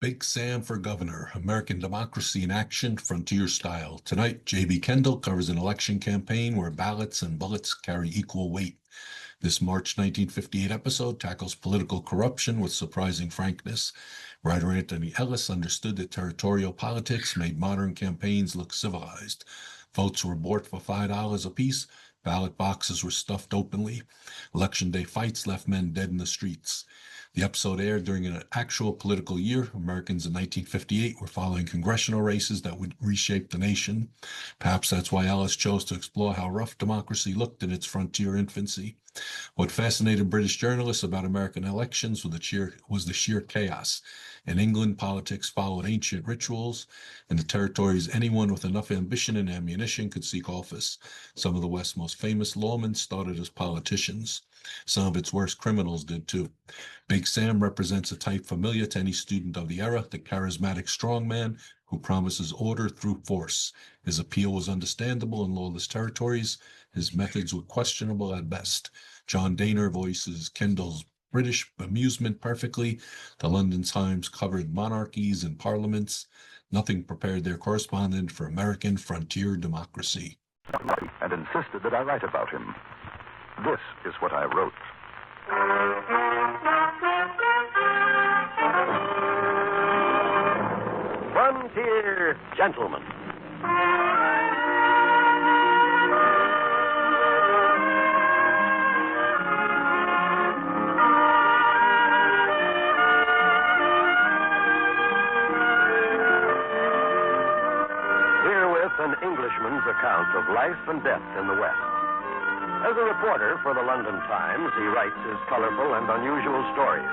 Big Sam for Governor, American Democracy in Action, Frontier Style. Tonight, J.B. Kendall covers an election campaign where ballots and bullets carry equal weight. This March 1958 episode tackles political corruption with surprising frankness. Writer Antony Ellis understood that territorial politics made modern campaigns look civilized. Votes were bought for $5 apiece. Ballot boxes were stuffed openly. Election day fights left men dead in the streets. The episode aired during an actual political year. Americans in 1958 were following congressional races that would reshape the nation. Perhaps that's why Ellis chose to explore how rough democracy looked in its frontier infancy. What fascinated British journalists about American elections was the sheer chaos. In England, politics followed ancient rituals. In the territories, anyone with enough ambition and ammunition could seek office. Some of the West's most famous lawmen started as politicians. Some of its worst criminals did too. Big Sam represents a type familiar to any student of the era, the charismatic strongman who promises order through force. His appeal was understandable in lawless territories. His methods were questionable at best. John Dehner voices Kendall's British amusement perfectly. The London Times covered monarchies and parliaments. Nothing prepared their correspondent for American frontier democracy. And insisted that I write about him. This is what I wrote. Frontier Gentleman. An Englishman's account of life and death in the West. As a reporter for the London Times, he writes his colorful and unusual stories.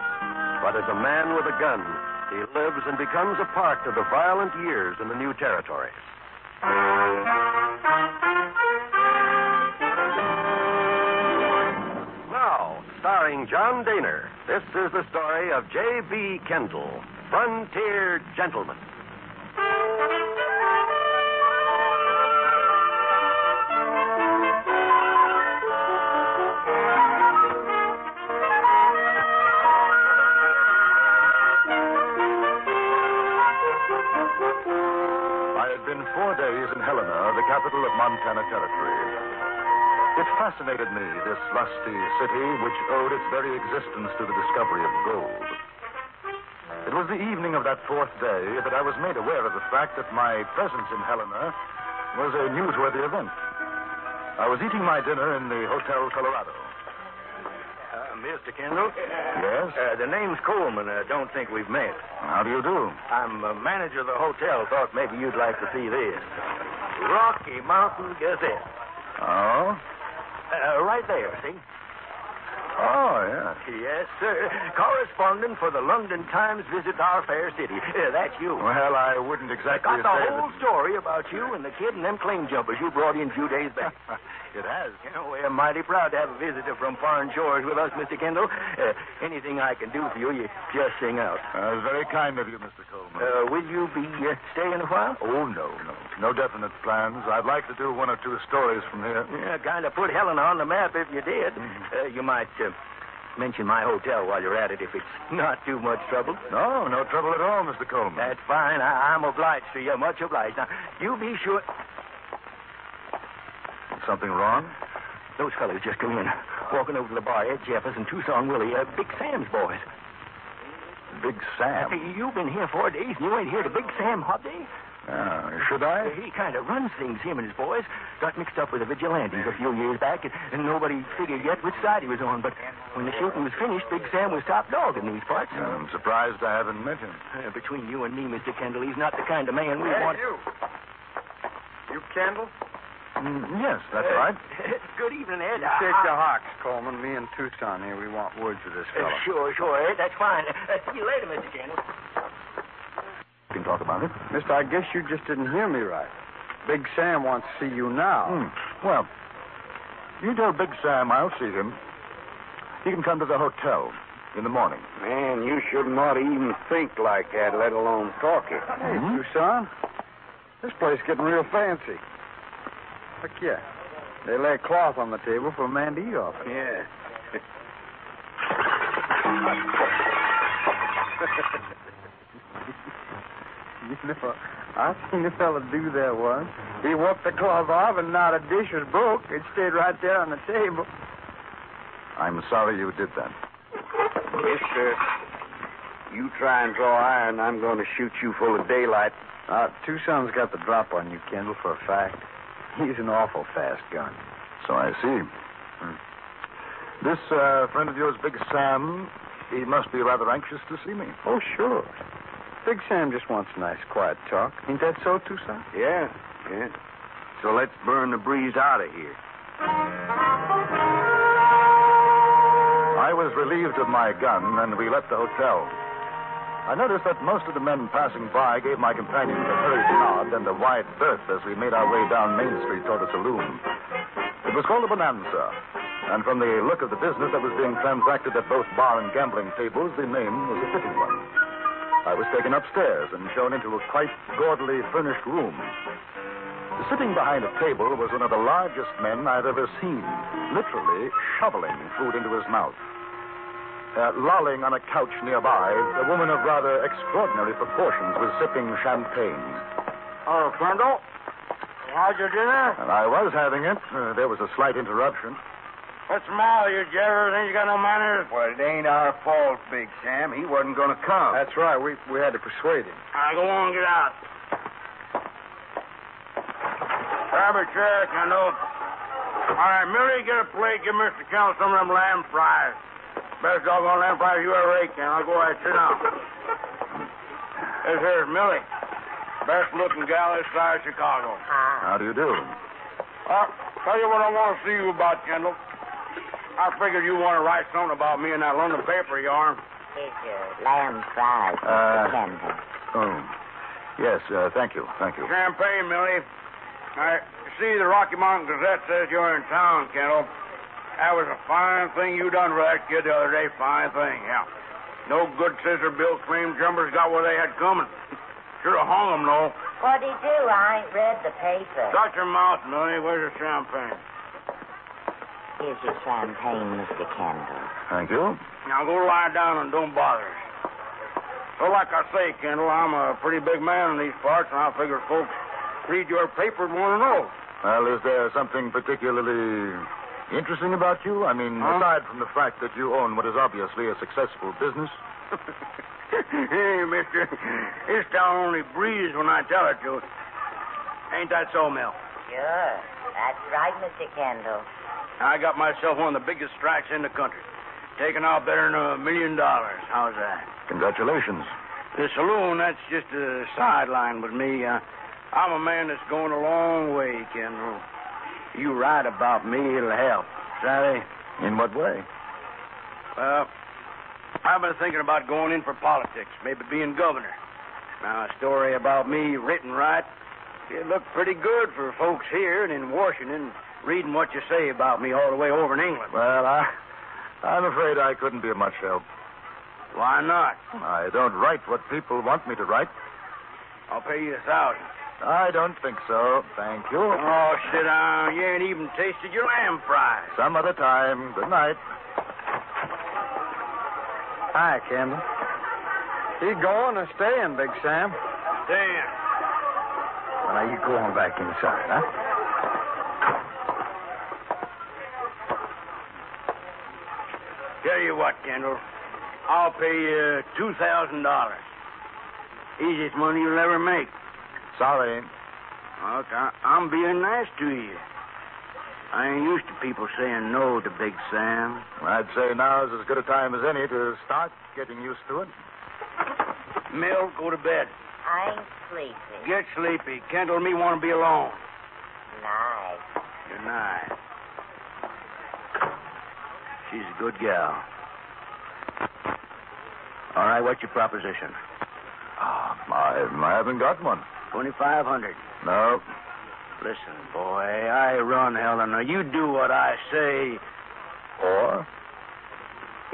But as a man with a gun, he lives and becomes a part of the violent years in the new territories. Now, starring John Dehner, this is the story of J.B. Kendall, Frontier Gentleman. Capital of Montana Territory. It fascinated me, this lusty city which owed its very existence to the discovery of gold. It was the evening of that fourth day that I was made aware of the fact that my presence in Helena was a newsworthy event. I was eating my dinner in the Hotel Colorado. Mr. Kendall? Yes? The name's Coleman. Don't think we've met. How do you do? I'm manager of the hotel. Thought maybe you'd like to see this. Rocky Mountain Gazette. Oh? Right there, see? Oh, yeah. Yes, sir. Correspondent for the London Times visits our fair city. That's you. Well, I wouldn't exactly got the say whole story about you and the kid and them claim jumpers you brought in a few days back. It has. You know, we're mighty proud to have a visitor from foreign shores with us, Mr. Kendall. Anything I can do for you, you just sing out. Very kind of you, Mr. Coleman. Will you be staying a while? Oh, no. No definite plans. I'd like to do one or two stories from here. Yeah, kind of put Helena on the map if you did. You might mention my hotel while you're at it if it's not too much trouble. No trouble at all, Mr. Coleman. That's fine. I'm obliged to you. Much obliged. Now, you be sure... Something wrong? Those fellas just come in. Walking over to the bar, Ed Jeffers and Tucson Willie, Big Sam's boys. Big Sam? Hey, you've been here 4 days and you ain't here to Big Sam Hot Day? Should I? He kind of runs things, him and his boys. Got mixed up with the vigilantes a few years back, and nobody figured yet which side he was on. But when the shooting was finished, Big Sam was top dog in these parts. I'm surprised I haven't met him. Between you and me, Mr. Kendall, he's not the kind of man we want... You Kendall? Yes, that's right. Good evening, Ed. Take the hawks, Coleman. Me and Tucson here. We want words with this fellow. Sure, Ed. That's fine. See you later, Mr. Kendall. We can talk about it. Mister, I guess you just didn't hear me right. Big Sam wants to see you now. Well, you tell Big Sam I'll see him. He can come to the hotel in the morning. Man, you should not even think like that, let alone talk it. Hey, Tucson, this place getting real fancy. Look, yeah. They lay a cloth on the table for a man to eat off. Yeah. No, I seen a fella do that once. He whooped the cloth off and not a dish was broke. It stayed right there on the table. I'm sorry you did that. Mister, you try and draw iron, I'm going to shoot you full of daylight. Tucson's got the drop on you, Kendall, for a fact. He's an awful fast gun. So I see. This friend of yours, Big Sam, he must be rather anxious to see me. Oh, sure. Big Sam just wants a nice, quiet talk. Ain't that so, Tucson? Yeah. So let's burn the breeze out of here. I was relieved of my gun, and we left the hotel. I noticed that most of the men passing by gave my companions a hurried nod and a wide berth as we made our way down Main Street toward a saloon. It was called a Bonanza, and from the look of the business that was being transacted at both bar and gambling tables, the name was a fitting one. I was taken upstairs and shown into a quite gaudily furnished room. Sitting behind a table was one of the largest men I'd ever seen, literally shoveling food into his mouth. Lolling on a couch nearby, a woman of rather extraordinary proportions was sipping champagne. Oh, Kendall, how's your dinner? And I was having it. There was a slight interruption. What's the matter, you jabber? Think you got no manners? Well, it ain't our fault, Big Sam. He wasn't going to come. That's right. We had to persuade him. All right, go on, get out. Grab a chair, Kendall. All right, Millie, get a plate. Give Mr. Kendall some of them lamb fries. Best doggone lamb fries you ever ate, Kendall. I'll go ahead, sit down. This here's Millie. Best looking gal this side of Chicago. How do you do? Tell you what I want to see you about, Kendall. I figured you want to write something about me in that London paper of yours. Here's your lamb fries, Mr. Kendall. Oh, yes, thank you. Champagne, Millie. See, the Rocky Mountain Gazette says you're in town, Kendall. That was a fine thing you done for that kid the other day. Fine thing, yeah. No good scissor bill cream jumpers got what they had coming. Should have hung them, though. What'd he do? I ain't read the paper. Shut your mouth, Millie. Where's your champagne? Here's your champagne, Mr. Kendall. Thank you. Now go lie down and don't bother us. So, like I say, Kendall, I'm a pretty big man in these parts, and I figure folks read your paper and want to know. Well, is there something particularly interesting about you? I mean, aside from the fact that you own what is obviously a successful business? Hey, mister, this town only breathes when I tell it to. Ain't that so, Mel? Sure. That's right, Mr. Kendall. I got myself one of the biggest strikes in the country. Taking out better than $1 million. How's that? Congratulations. The saloon, that's just a sideline with me. I'm a man that's going a long way, Kendall. You write about me, it'll help. Savvy? In what way? Well, I've been thinking about going in for politics, maybe being governor. Now, a story about me written right, it looked pretty good for folks here and in Washington, reading what you say about me all the way over in England. Well, I'm afraid I couldn't be of much help. Why not? I don't write what people want me to write. I'll pay you $1,000. I don't think so. Thank you. Oh, sit down. You ain't even tasted your lamb fries. Some other time. Good night. Hi, Kendall. You going or staying, Big Sam? Staying. Well, now you go on back inside, huh? Tell you what, Kendall. I'll pay you $2,000. Easiest money you'll ever make. Sorry. Look, I'm being nice to you. I ain't used to people saying no to Big Sam. I'd say now's as good a time as any to start getting used to it. Mill, go to bed. I ain't sleepy. Get sleepy. Kendall and me want to be alone. Night. Good night. She's a good gal. All right, what's your proposition? I haven't got one. 2,500. No. Listen, boy, I run Helena. You do what I say. Or?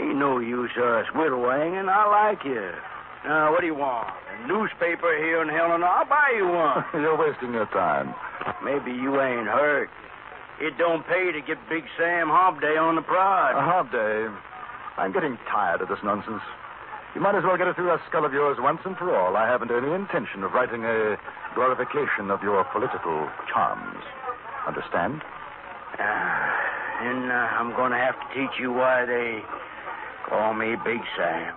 Ain't no use us whittling, I like you. Now, what do you want? A newspaper here in Helena? I'll buy you one. You're wasting your time. Maybe you ain't hurt. It don't pay to get Big Sam Hobday on the prod. A Hobday. I'm getting tired of this nonsense. You might as well get it through that skull of yours once and for all. I haven't any intention of writing a glorification of your political charms. Understand? And I'm going to have to teach you why they call me Big Sam.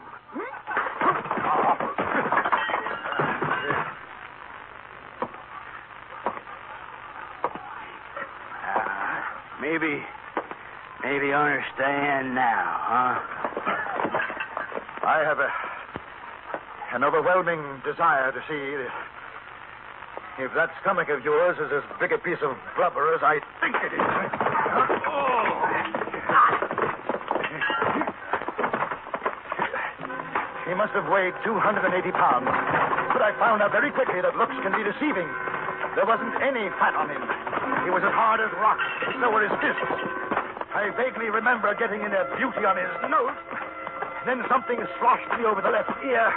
Maybe you understand now, huh? I have an overwhelming desire to see if that stomach of yours is as big a piece of blubber as I think it is. He must have weighed 280 pounds. But I found out very quickly that looks can be deceiving. There wasn't any fat on him. He was as hard as rock. So were his fists. I vaguely remember getting in a beauty on his nose. Then something sloshed me over the left ear,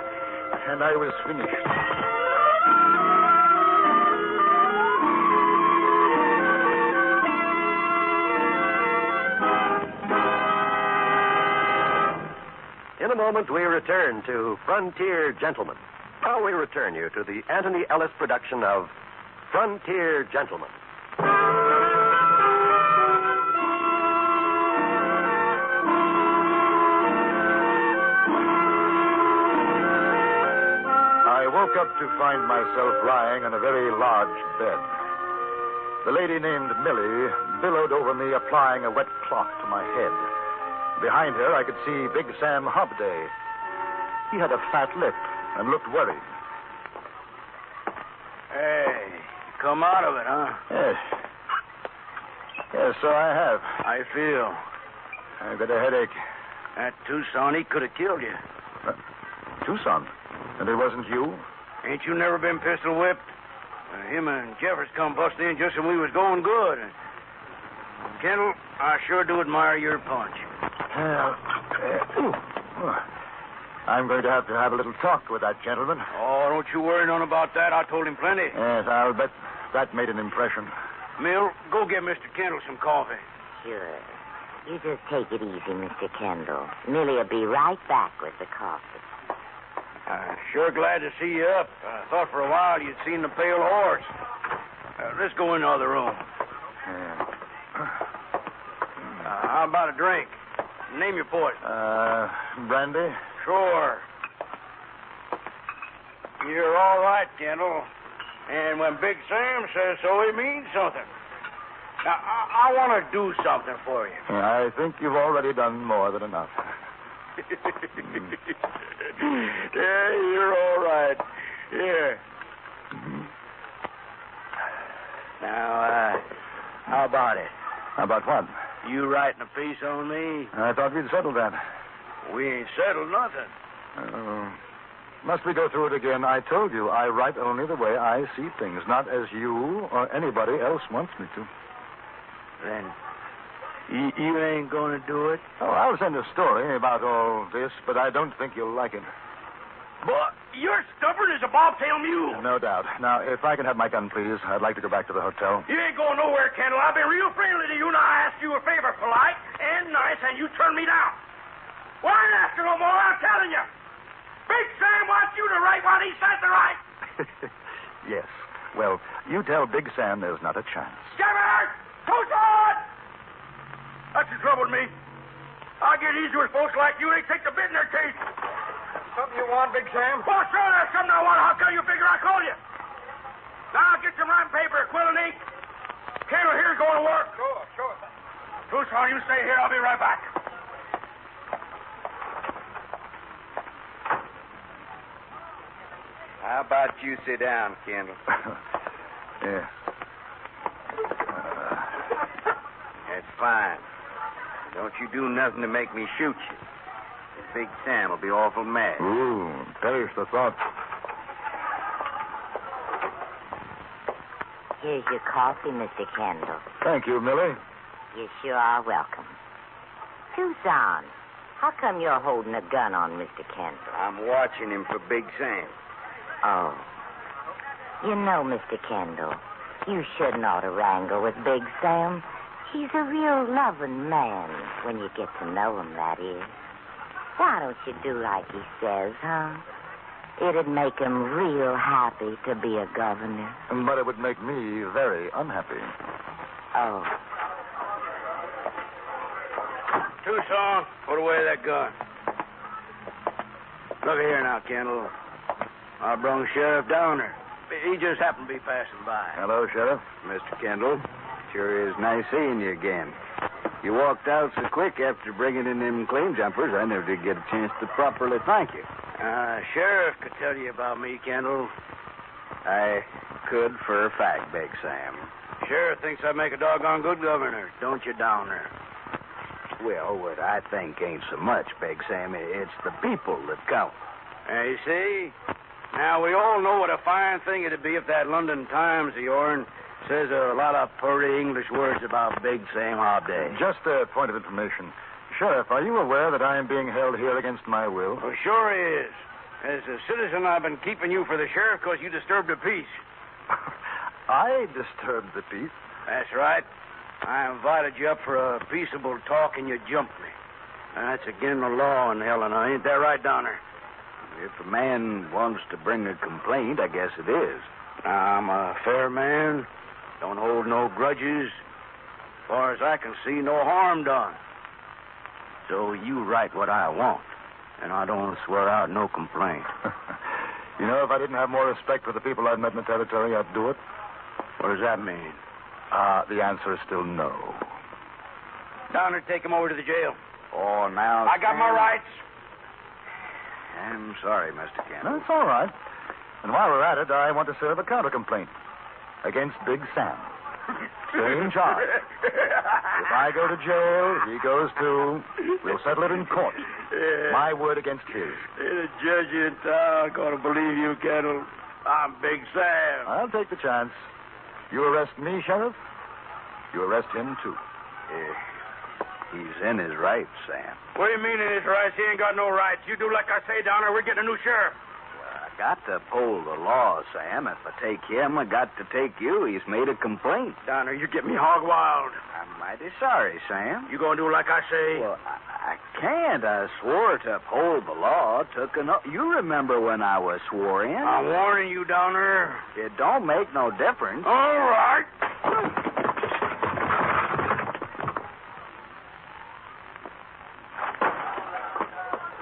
and I was finished. In a moment, we return to Frontier Gentlemen. Now we return you to the Antony Ellis production of Frontier Gentlemen. I woke up to find myself lying on a very large bed. The lady named Millie billowed over me, applying a wet cloth to my head. Behind her, I could see Big Sam Hobday. He had a fat lip and looked worried. Hey, come out of it, huh? Yes. Yes, so I have. I feel. I've got a headache. That Tucson, he could have killed you. Tucson? And it wasn't you? Ain't you never been pistol whipped? Him and Jeffers come busting in just when we was going good. Kendall, I sure do admire your punch. I'm going to have a little talk with that gentleman. Oh, don't you worry none about that. I told him plenty. Yes, I'll bet that made an impression. Mill, go get Mr. Kendall some coffee. Sure. You just take it easy, Mr. Kendall. Millie will be right back with the coffee. Sure glad to see you up. I thought for a while you'd seen the pale horse. Let's go in the other room. How about a drink? Name your poison. Brandy? Sure. You're all right, Kendall. And when Big Sam says so, he means something. Now, I want to do something for you. I think you've already done more than enough. Yeah, you're all right. Here. Now, how about it? How about what? You writing a piece on me? I thought we'd settled that. We ain't settled nothing. Must we go through it again? I told you I write only the way I see things, not as you or anybody else wants me to. Then you ain't going to do it? Oh, I'll send a story about all this, but I don't think you'll like it. But you're stubborn as a bobtail mule. No doubt. Now, if I can have my gun, please, I'd like to go back to the hotel. You ain't going nowhere, Kendall. I've been real friendly to you. Now I asked you a favor, polite and nice, and you turned me down. Well, I ain't asking no more. I'm telling you. Big Sam wants you to write what he says to write. Yes. Well, you tell Big Sam there's not a chance. Jeffers! Tucson! That's the trouble with me. I get easy with folks like you. They take the bit in their teeth. Something you want, Big Sam? Well, sure, there's something I want. How come you figure I call you? Now, get some writing paper, quill and ink. Kendall here's going to work. Sure. Tucson, you stay here. I'll be right back. How about you sit down, Kendall? Yeah. That's fine. Don't you do nothing to make me shoot you. Big Sam will be awful mad. Ooh, perish the thought. Here's your coffee, Mr. Kendall. Thank you, Millie. You sure are welcome. Tucson, how come you're holding a gun on Mr. Kendall? I'm watching him for Big Sam. Oh. You know, Mr. Kendall, you shouldn't ought to wrangle with Big Sam. He's a real loving man, when you get to know him, that is. Why don't you do like he says, huh? It'd make him real happy to be a governor. But it would make me very unhappy. Oh. Tucson, put away that gun. Look here now, Kendall. I brung Sheriff Downer. He just happened to be passing by. Hello, Sheriff. Mr. Kendall. Sure is nice seeing you again. You walked out so quick after bringing in them claim jumpers, I never did get a chance to properly thank you. Sheriff could tell you about me, Kendall. I could for a fact, Big Sam. Sheriff thinks I make a doggone good governor, don't you, Downer? Well, what I think ain't so much, Big Sam. It's the people that count. You see? Now, we all know what a fine thing it'd be if that London Times of yourn says a lot of purty English words about Big Sam Hobday. Just a point of information. Sheriff, are you aware that I am being held here against my will? Well, sure is. As a citizen, I've been keeping you for the sheriff because you disturbed the peace. I disturbed the peace. That's right. I invited you up for a peaceable talk, and you jumped me. That's against the law in Helena. Ain't that right, Downer? If a man wants to bring a complaint, I guess it is. I'm a fair man. Don't hold no grudges. As far as I can see, no harm done. So you write what I want, and I don't swear out no complaint. You know, if I didn't have more respect for the people I've met in the territory, I'd do it. What does that mean? The answer is still no. Downer, take him over to the jail. Oh, now... I got my rights. I'm sorry, Mr. Kendall. That's all right. And while we're at it, I want to serve a counter-complaint against Big Sam. Same charge. If I go to jail, he goes too. We'll settle it in court. My word against his. The judge in town gonna believe you, Kendall. I'm Big Sam. I'll take the chance. You arrest me, Sheriff, you arrest him, too. He's in his rights, Sam. What do you mean in his rights? He ain't got no rights. You do like I say, Downer. We're getting a new sheriff. Well, I got to uphold the law, Sam. If I take him, I got to take you. He's made a complaint. Downer, you get me hog wild. I'm mighty sorry, Sam. You gonna do like I say? Well, I can't. I swore to uphold the law. You remember when I was swore in? I'm warning you, Downer. It don't make no difference. All right.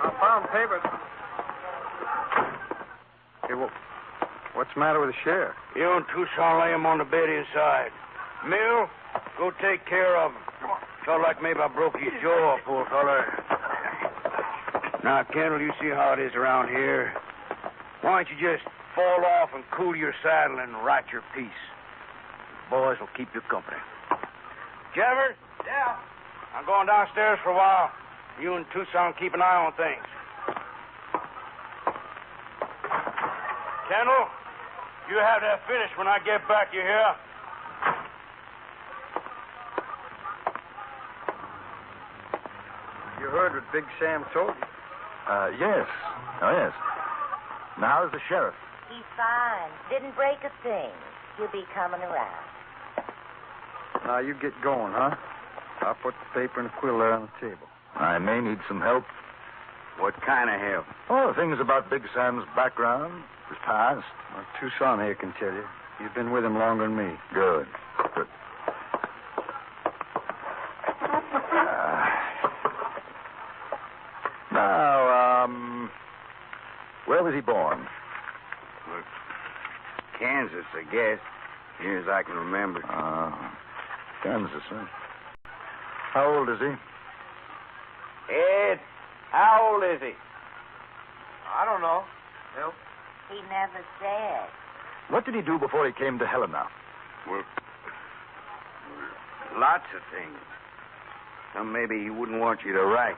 I found papers. Hey, what's the matter with the sheriff? You and Tucson lay him on the bed inside. Mill, go take care of him. Felt like maybe I broke your jaw, poor feller. Now, Kendall, you see how it is around here. Why don't you just fall off and cool your saddle and write your piece? The boys will keep you company. Jeffers? Yeah? I'm going downstairs for a while. You and Tucson keep an eye on things. Kendall, you have that finished when I get back, you hear? You heard what Big Sam told you? Yes. Oh, yes. Now, how's the sheriff? He's fine. Didn't break a thing. He'll be coming around. Now, you get going, huh? I'll put the paper and a quill there on the table. I may need some help. What kind of help? Oh, things about Big Sam's background, his past. Well, Tucson here can tell you. You've been with him longer than me. Good. Good. Now, where was he born? Well, Kansas, I guess. Near as I can remember. Kansas, huh? How old is he? Ed, how old is he? I don't know. Help? He never said. What did he do before he came to Helena? Well, lots of things. Some maybe he wouldn't want you to write.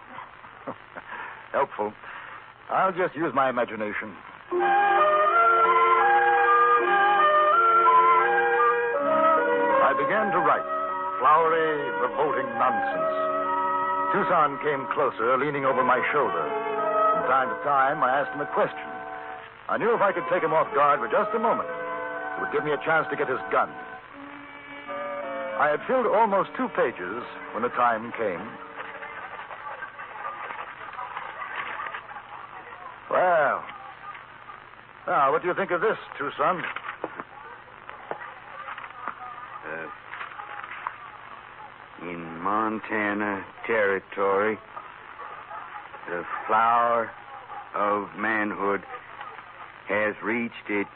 Helpful. I'll just use my imagination. I began to write flowery, revolting nonsense. Tucson came closer, leaning over my shoulder. From time to time, I asked him a question. I knew if I could take him off guard for just a moment, it would give me a chance to get his gun. I had filled almost 2 pages when the time came. Now, what do you think of this, Tucson? In Montana Territory, the flower of manhood has reached its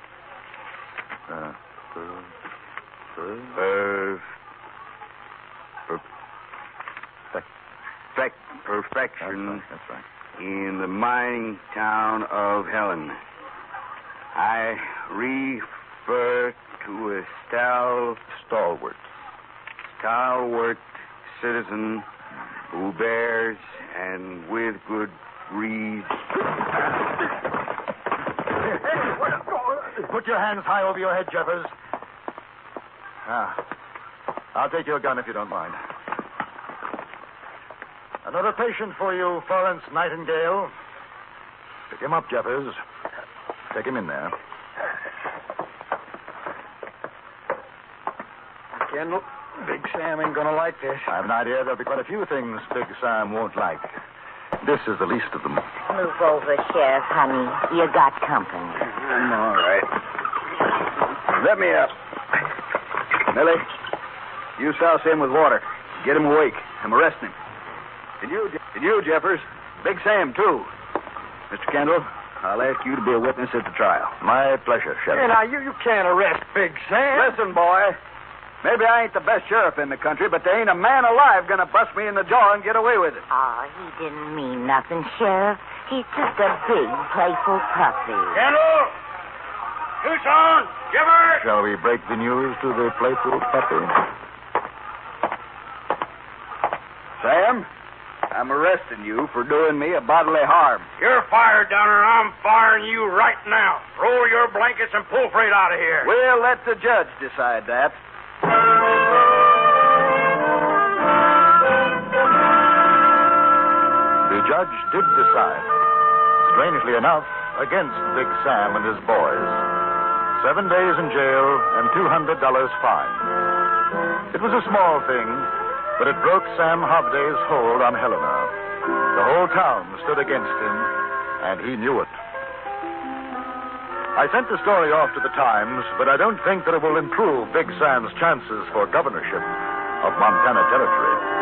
perfection. That's right. In the mining town of Helen. I refer to a stalwart citizen who bears, and with good reason. Put your hands high over your head, Jeffers. I'll take your gun if you don't mind. Another patient for you, Florence Nightingale. Pick him up, Jeffers. Take him in there. Kendall, Big Sam ain't gonna like this. I have an idea there'll be quite a few things Big Sam won't like. This is the least of them. Move over, Sheriff, honey. You got company. I'm all right. Let me up. Millie, you souse him with water. Get him awake. I'm arresting him. And you, Jeffers. Big Sam, too. Mr. Kendall, I'll ask you to be a witness at the trial. My pleasure, Sheriff. Hey, now, you can't arrest Big Sam. Listen, boy. Maybe I ain't the best sheriff in the country, but there ain't a man alive gonna bust me in the jaw and get away with it. Oh, he didn't mean nothing, Sheriff. He's just a big, playful puppy. Kendall! Tucson! Jeffers! Shall we break the news to the playful puppy? Sam, I'm arresting you for doing me a bodily harm. You're fired, Downer. I'm firing you right now. Roll your blankets and pull freight out of here. We'll let the judge decide that. The judge did decide, strangely enough, against Big Sam and his boys. 7 days in jail and $200 fine. It was a small thing, but it broke Sam Hobday's hold on Helena. The whole town stood against him, and he knew it. I sent the story off to the Times, but I don't think that it will improve Big Sam's chances for governorship of Montana Territory.